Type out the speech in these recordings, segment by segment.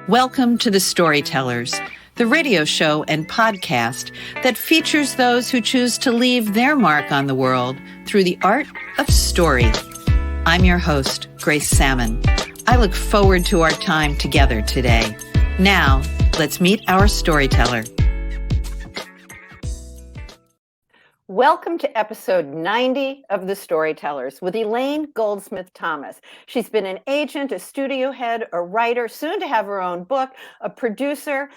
Welcome to The Storytellers, the radio show and podcast that features those who choose to leave their mark on the world through the art of story. I'm your host, Grace Salmon. I look forward to our time together today. Now, let's meet our storyteller. Welcome to episode 90 of The Storytellers with Elaine Goldsmith-Thomas. She's been an agent, a studio head, a writer, soon to have her own book, a producer.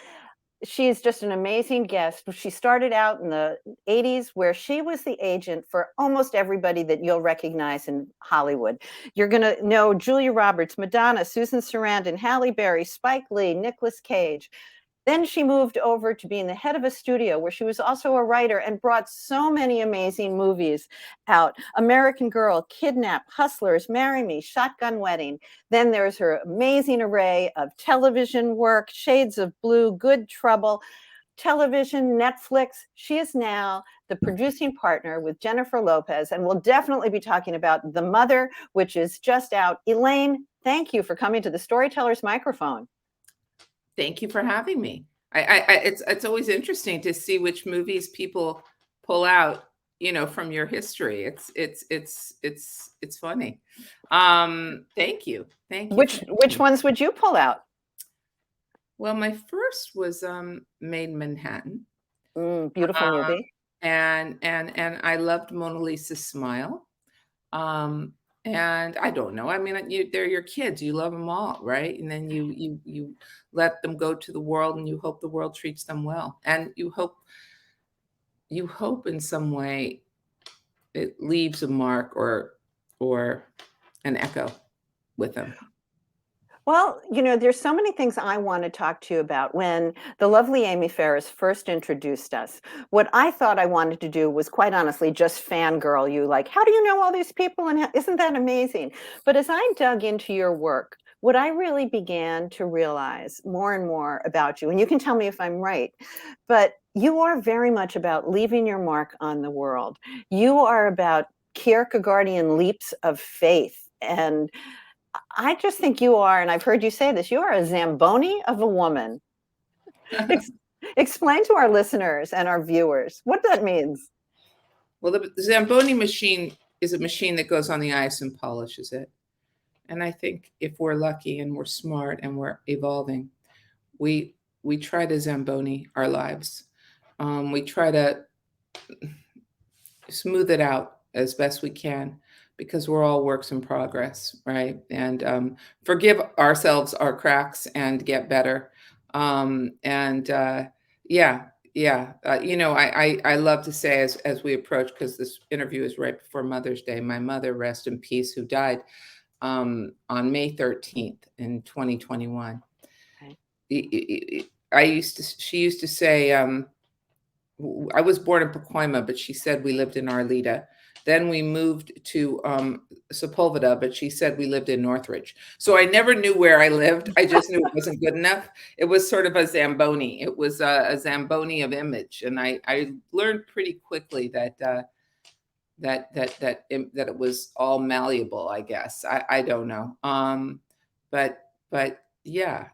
She is just an amazing guest. She started out in the 80s where she was the agent for almost everybody that you'll recognize in Hollywood. You're going to know Julia Roberts, Madonna, Susan Sarandon, Halle Berry, Spike Lee, Nicolas Cage. Then she moved over to being the head of a studio where she was also a writer and brought so many amazing movies out. American Girl, Kidnap, Hustlers, Marry Me, Shotgun Wedding. Then there's her amazing array of television work, Shades of Blue, Good Trouble, television, Netflix. She is now the producing partner with Jennifer Lopez, and we'll definitely be talking about The Mother, which is just out. Elaine, thank you for coming to the Storytellers microphone. Thank you for having me. It's always interesting to see which movies people pull out, from your history. It's funny. Thank you. Which ones would you pull out? Well, my first was MAID in Manhattan. Beautiful movie. And I loved Mona Lisa's smile. And I don't know. I mean, they're your kids. You love them all, right? And then you let them go to the world, and you hope the world treats them well, and you hope in some way it leaves a mark or an echo with them. Well, there's so many things I want to talk to you about. When the lovely Amy Ferris first introduced us, what I thought I wanted to do was, quite honestly, just fangirl you. Like, how do you know all these people? And isn't that amazing? But as I dug into your work, what I really began to realize more and more about you, and you can tell me if I'm right, but you are very much about leaving your mark on the world. You are about Kierkegaardian leaps of faith. And I just think you are, and I've heard you say this, you are a Zamboni of a woman. Explain to our listeners and our viewers what that means. Well, the Zamboni machine is a machine that goes on the ice and polishes it. And I think if we're lucky and we're smart and we're evolving, we try to Zamboni our lives. We try to smooth it out as best we can, because we're all works in progress, right? And forgive ourselves our cracks and get better. I love to say as we approach, because this interview is right before Mother's Day, my mother, rest in peace, who died on May 13th in 2021. Okay. She used to say, I was born in Pacoima, but she said we lived in Arleta. Then we moved to Sepulveda, but she said we lived in Northridge. So I never knew where I lived. I just knew it wasn't good enough. It was sort of a Zamboni. It was a Zamboni of image. And I learned pretty quickly that it was all malleable, I guess. I don't know. But yeah.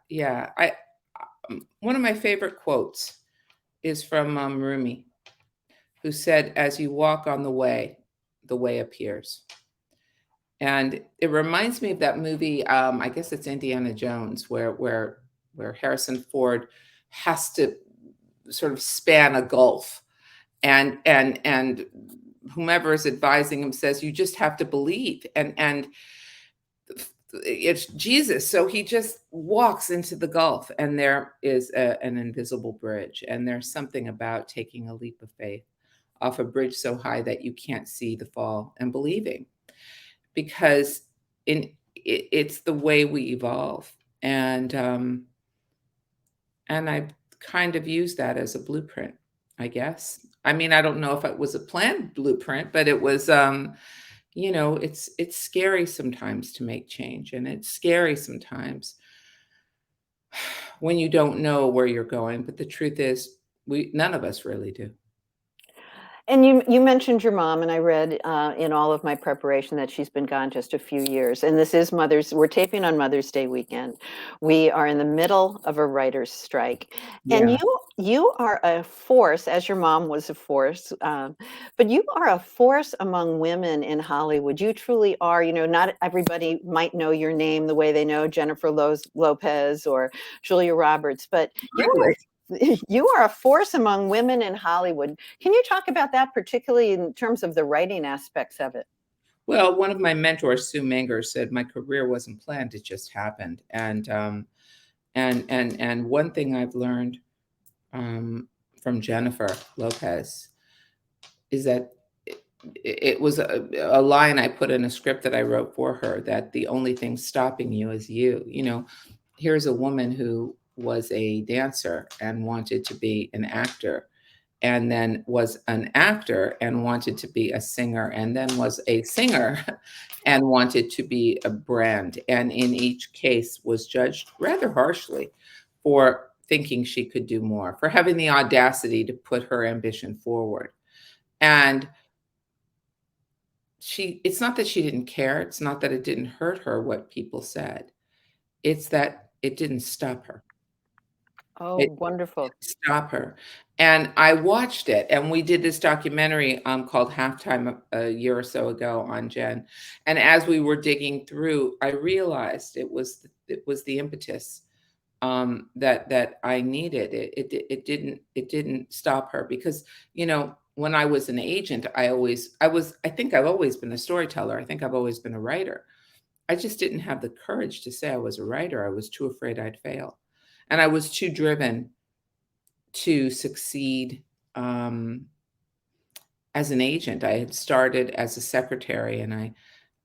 One of my favorite quotes is from Rumi, who said, "As you walk on the way appears." And it reminds me of that movie, I guess it's Indiana Jones, where Harrison Ford has to sort of span a gulf, and whomever is advising him says, you just have to believe. And it's Jesus. So he just walks into the gulf, and there is an invisible bridge. And there's something about taking a leap of faith off a bridge so high that you can't see the fall, and believing, because it's the way we evolve. And I kind of use that as a blueprint, I guess. I mean, I don't know if it was a planned blueprint, but it was, it's scary sometimes to make change. And it's scary sometimes when you don't know where you're going. But the truth is, none of us really do. And you mentioned your mom, and I read in all of my preparation that she's been gone just a few years. And this is we're taping on Mother's Day weekend. We are in the middle of a writer's strike. And Yeah. you are a force, as your mom was a force, but you are a force among women in Hollywood. You truly are. You know, not everybody might know your name the way they know Jennifer Lopez or Julia Roberts, but you are Hardly. you are a force among women in Hollywood. Can you talk about that, particularly in terms of the writing aspects of it? Well, one of my mentors, Sue Menger, said my career wasn't planned; it just happened. And one thing I've learned from Jennifer Lopez is that it was a line I put in a script that I wrote for her, that the only thing stopping you is you. You know, here's a woman who was a dancer and wanted to be an actor, and then was an actor and wanted to be a singer, and then was a singer and wanted to be a brand. And in each case was judged rather harshly for thinking she could do more, for having the audacity to put her ambition forward. And it's not that she didn't care. It's not that it didn't hurt her what people said. It's that it didn't stop her. Oh, It wonderful. didn't stop her. And I watched it, and we did this documentary called Halftime a year or so ago on Jen. And as we were digging through, I realized it was the impetus that I needed. It didn't stop her because, you know, when I was an agent, I think I've always been a storyteller. I think I've always been a writer. I just didn't have the courage to say I was a writer. I was too afraid I'd fail. And I was too driven to succeed as an agent. I had started as a secretary, and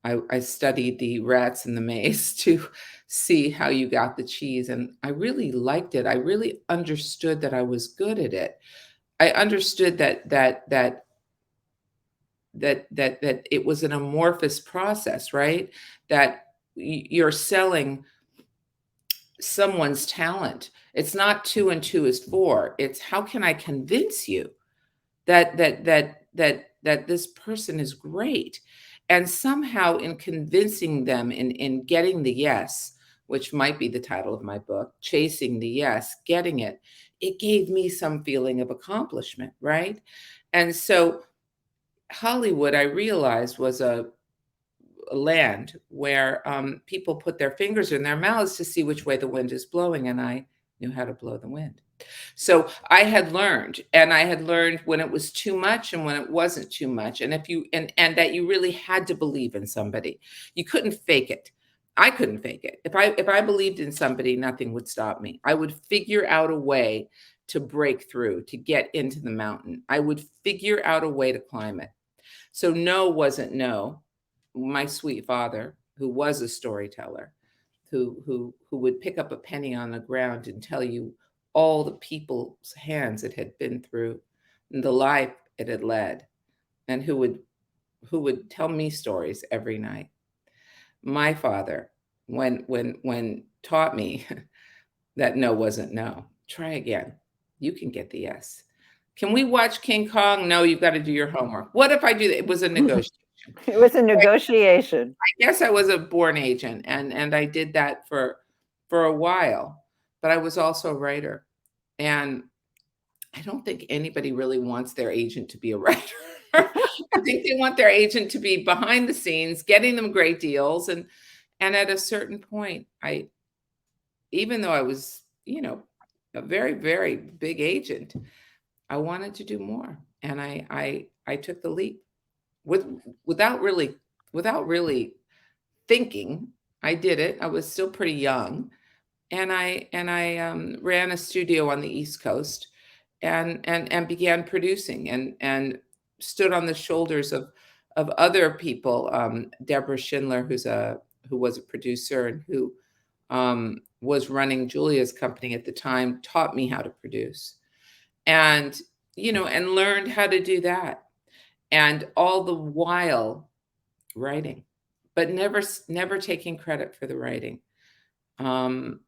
I studied the rats in the maze to see how you got the cheese, and I really liked it. I really understood that I was good at it. I understood that it was an amorphous process, right? That you're selling someone's talent. It's not 2 and 2 is 4. It's how can I convince you that this person is great? And somehow in convincing them, in getting the yes, which might be the title of my book, Chasing the Yes, getting it, it gave me some feeling of accomplishment, right? And so Hollywood, I realized, was a land where people put their fingers in their mouths to see which way the wind is blowing, and I knew how to blow the wind. So I had learned, and I had learned when it was too much and when it wasn't too much, and if you and that you really had to believe in somebody. You couldn't fake it. I couldn't fake it. If I believed in somebody, nothing would stop me. I would figure out a way to break through, to get into the mountain. I would figure out a way to climb it. So no wasn't no. My sweet father, who was a storyteller, who would pick up a penny on the ground and tell you all the people's hands it had been through and the life it had led, and who would tell me stories every night. My father, when taught me that no wasn't no. Try again. You can get the yes. Can we watch King Kong? No, you've got to do your homework. What if I do that? It was a negotiation. It was a negotiation. I guess I was a born agent, and I did that for a while, but I was also a writer. And I don't think anybody really wants their agent to be a writer. I think they want their agent to be behind the scenes, getting them great deals. And at a certain point, even though I was, you know, a very, very big agent, I wanted to do more. And I took the leap with without really without really thinking. I did it. I was still pretty young, and I ran a studio on the East Coast, and began producing, and stood on the shoulders of other people. Deborah Schindler, who was a producer and who was running Julia's company at the time, taught me how to produce, and and learned how to do that, and all the while writing, but never taking credit for the writing. Um,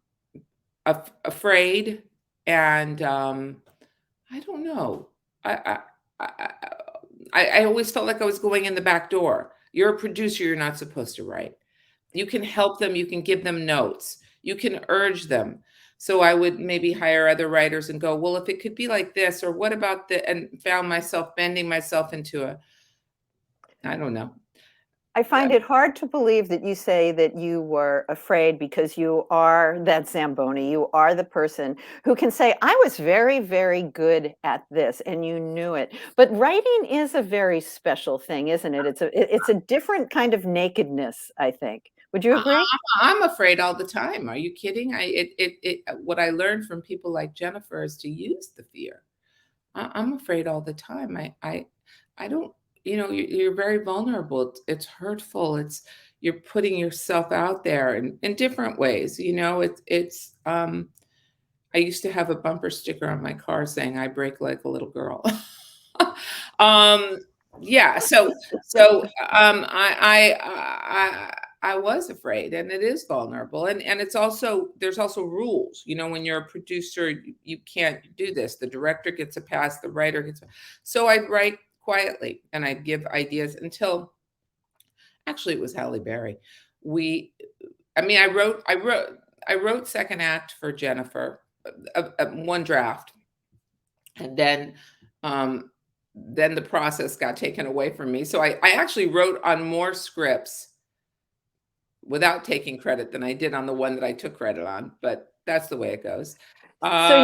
Afraid, and I don't know. I I always felt like I was going in the back door. You're a producer, you're not supposed to write. You can help them, you can give them notes, you can urge them. So I would maybe hire other writers and go, well, if it could be like this, or what about the, and found myself bending myself into a, I don't know. I find it hard to believe that you say that you were afraid because you are that Zamboni. You are the person who can say, I was very, very good at this, and you knew it. But writing is a very special thing, isn't it? It's a different kind of nakedness, I think. Would you agree? I'm afraid all the time. Are you kidding? What I learned from people like Jennifer is to use the fear. I'm afraid all the time. I don't, you know, you're very vulnerable. It's hurtful. You're putting yourself out there in different ways. You know, I used to have a bumper sticker on my car saying, I break like a little girl. um, yeah. I was afraid, and it is vulnerable. And it's also, there's also rules, you know, when you're a producer, you can't do this. The director gets a pass, the writer gets a, so I'd write quietly and I'd give ideas until, actually it was Halle Berry. I wrote second act for Jennifer, one draft. And then the process got taken away from me. So I actually wrote on more scripts without taking credit than I did on the one that I took credit on, but that's the way it goes. So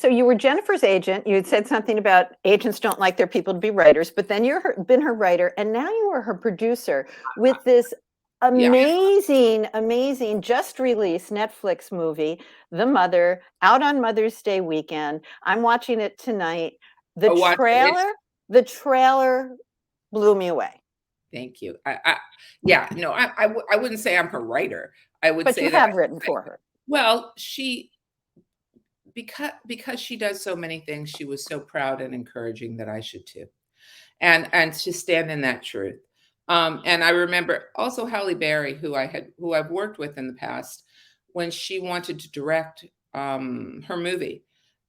you were Jennifer's agent. You had said something about agents don't like their people to be writers, but then been her writer, and now you are her producer with this Yeah. amazing, just released Netflix movie, The Mother, out on Mother's Day weekend. I'm watching it tonight. The Oh, watch it. the trailer blew me away. Thank you. Yeah, no, I wouldn't say I'm her writer. I would But say you that have written for her. well, because she does so many things, she was so proud and encouraging that I should too. And to stand in that truth. And I remember also Halle Berry, who I've worked with in the past, when she wanted to direct her movie.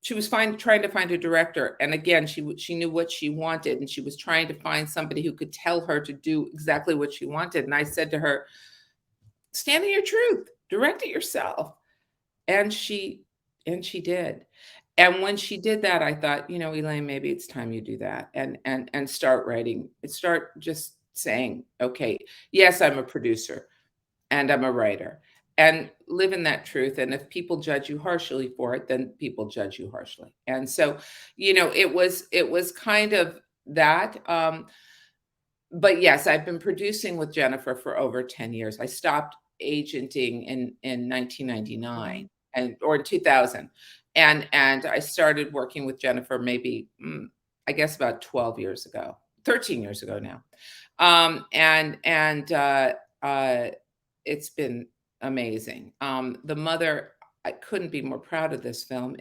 She was trying to find a director, and again, she knew what she wanted, and she was trying to find somebody who could tell her to do exactly what she wanted. And I said to her, "Stand in your truth, direct it yourself." And she did. And when she did that, I thought, you know, Elaine, maybe it's time you do that and start writing. Start just saying, okay, yes, I'm a producer and I'm a writer, and live in that truth. And if people judge you harshly for it, then people judge you harshly. And so, you know, it was kind of that. But yes, I've been producing with Jennifer for over 10 years. I stopped agenting in 1999 or in 2000. And I started working with Jennifer maybe, I guess about 12 years ago, 13 years ago now. It's been amazing. The Mother, I couldn't be more proud of this film.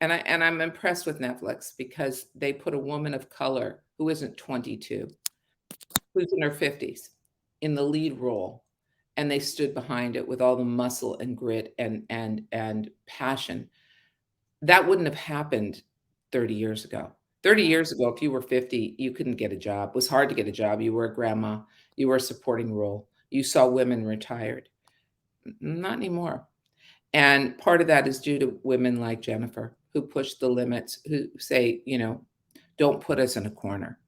And I'm impressed with Netflix because they put a woman of color who isn't 22, who's in her 50s, in the lead role, and they stood behind it with all the muscle and grit and passion. That wouldn't have happened 30 years ago. 30 years ago, if you were 50, you couldn't get a job. It was hard to get a job. You were a grandma. You were a supporting role. You saw women retired. Not anymore. And part of that is due to women like Jennifer, who push the limits, who say, you know, don't put us in a corner.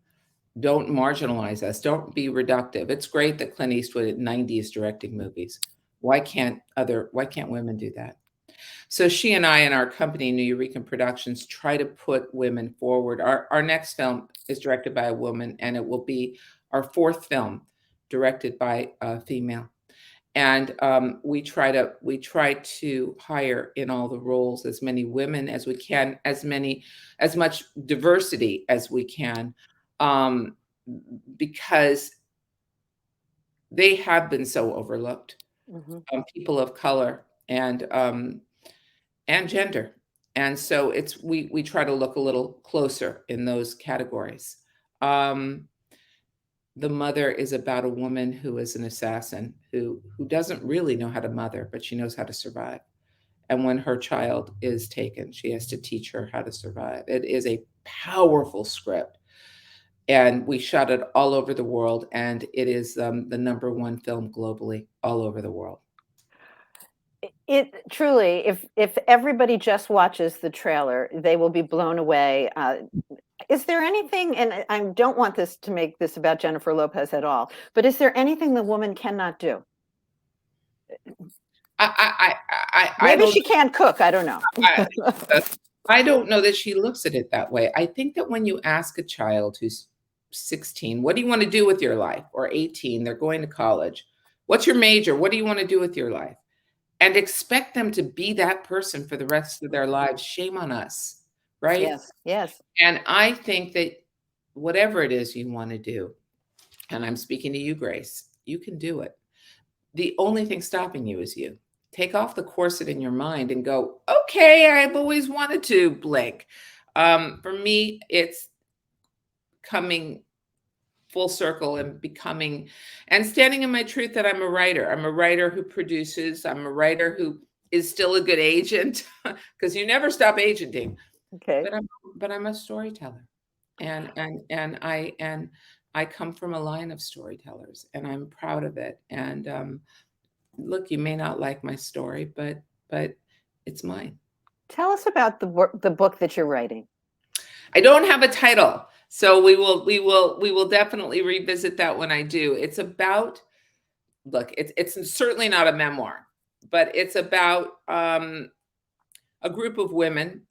Don't marginalize us. Don't be reductive. It's great that Clint Eastwood at 90 is directing movies. Why can't women do that? So she and I and our company, New Eurekan Productions, try to put women forward. Our next film is directed by a woman, and it will be our fourth film directed by a female. And we try to hire in all the roles as many women as we can, as much diversity as we can, because they have been so overlooked. People of color and gender. And so we try to look a little closer in those categories. The Mother is about a woman who is an assassin who doesn't really know how to mother, but she knows how to survive. And when her child is taken, she has to teach her how to survive. It is a powerful script. and we shot it all over the world, and it is the #1 film globally, all over the world. It truly, if everybody just watches the trailer, they will be blown away. Is there anything, and I don't want this to make this about Jennifer Lopez at all, but is there anything the woman cannot do? I Maybe don't she can't cook, I don't know. I don't know that she looks at it that way. I think that when you ask a child who's 16, what do you want to do with your life? Or 18, they're going to college. What's your major? What do you want to do with your life? And expect them to be that person for the rest of their lives. Shame on us, right? Yes, yes. And I think that whatever it is you want to do, and I'm speaking to you, Grace, you can do it. The only thing stopping you is you. Take off the corset in your mind and go, okay, I've always wanted to blank. For me, it's coming full circle and becoming and standing in my truth that I'm a writer. I'm a writer who produces. I'm a writer who is still a good agent because you never stop agenting. Okay. But I'm a storyteller, and I come from a line of storytellers, and I'm proud of it. And look, you may not like my story, but it's mine. Tell us about the book that you're writing. I don't have a title, so we will definitely revisit that when I do. It's about, look, it's certainly not a memoir, but it's about a group of women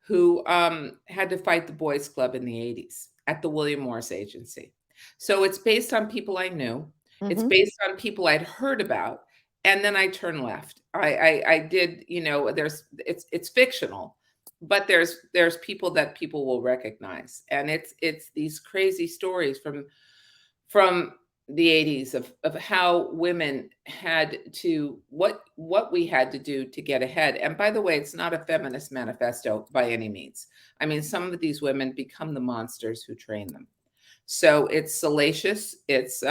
who had to fight the boys club in the 80s at the William Morris Agency. So it's based on people I knew. It's based on people I'd heard about. And then I turned left. I did, it's fictional, but there's people that people will recognize. And it's these crazy stories from the 80s of how women had to, what we had to do to get ahead. And by the way, it's not a feminist manifesto by any means. I mean, some of these women become the monsters who train them. So it's salacious. It's,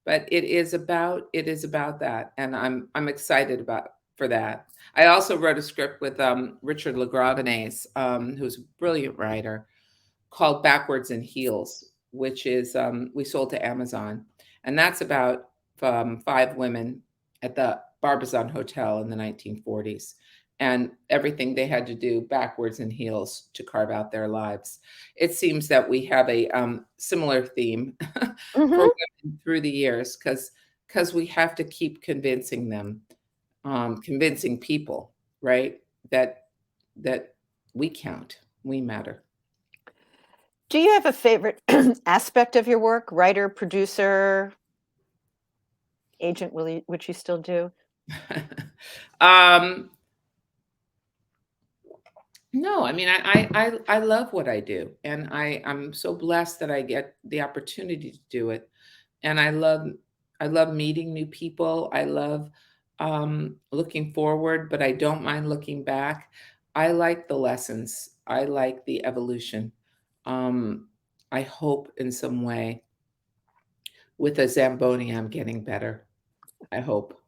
but it is about that, and I'm excited for that. I also wrote a script with Richard LaGravenese, who's a brilliant writer, called Backwards in Heels, which is we sold to Amazon, and that's about 5 women at the Barbizon Hotel in the 1940s. And everything they had to do backwards in heels to carve out their lives. It seems that we have a similar theme for women through the years, because we have to keep convincing them, convincing people, right, that we count, we matter. Do you have a favorite aspect of your work? Writer, producer, agent, which you still do? No, I mean, I love what I do, and I'm so blessed that I get the opportunity to do it. And I love meeting new people. I love looking forward, but I don't mind looking back. I like the lessons. I like the evolution. I hope in some way with a Zamboni, I'm getting better. I hope.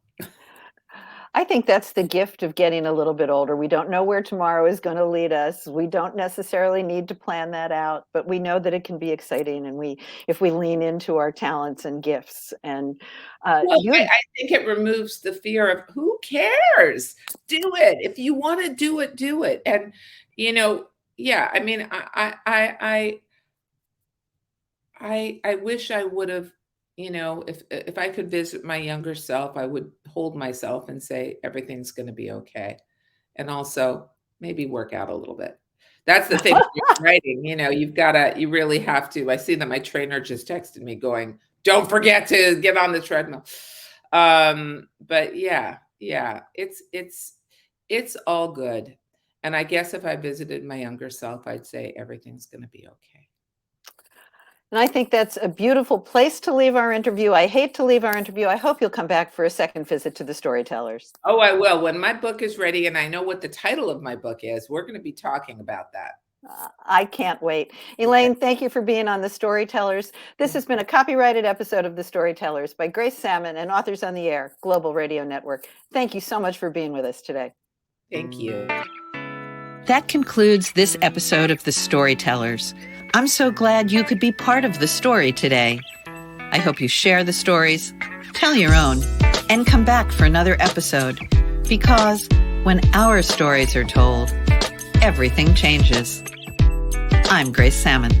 I think that's the gift of getting a little bit older. We don't know where tomorrow is going to lead us. We don't necessarily need to plan that out, but we know that it can be exciting, and if we lean into our talents and gifts. And well, I think it removes the fear of who cares? Do it. If you want to do it, do it. And yeah, I mean, I wish I would have, if I could visit my younger self, I would hold myself and say, everything's going to be okay. And also maybe work out a little bit. That's the thing with writing, you really have to. I see that my trainer just texted me going, don't forget to get on the treadmill. But yeah, it's all good. And I guess if I visited my younger self, I'd say everything's going to be okay. And I think that's a beautiful place to leave our interview. I hate to leave our interview. I hope you'll come back for a second visit to the Storytellers. Oh, I will. When my book is ready and I know what the title of my book is, we're going to be talking about that. I can't wait. Elaine, thank you for being on The Storytellers. This has been a copyrighted episode of The Storytellers by Grace Salmon and Authors on the Air Global Radio Network. Thank you so much for being with us today. Thank you. That concludes this episode of The Storytellers. I'm so glad you could be part of the story today. I hope you share the stories, tell your own, and come back for another episode. Because when our stories are told, everything changes. I'm Grace Salmon.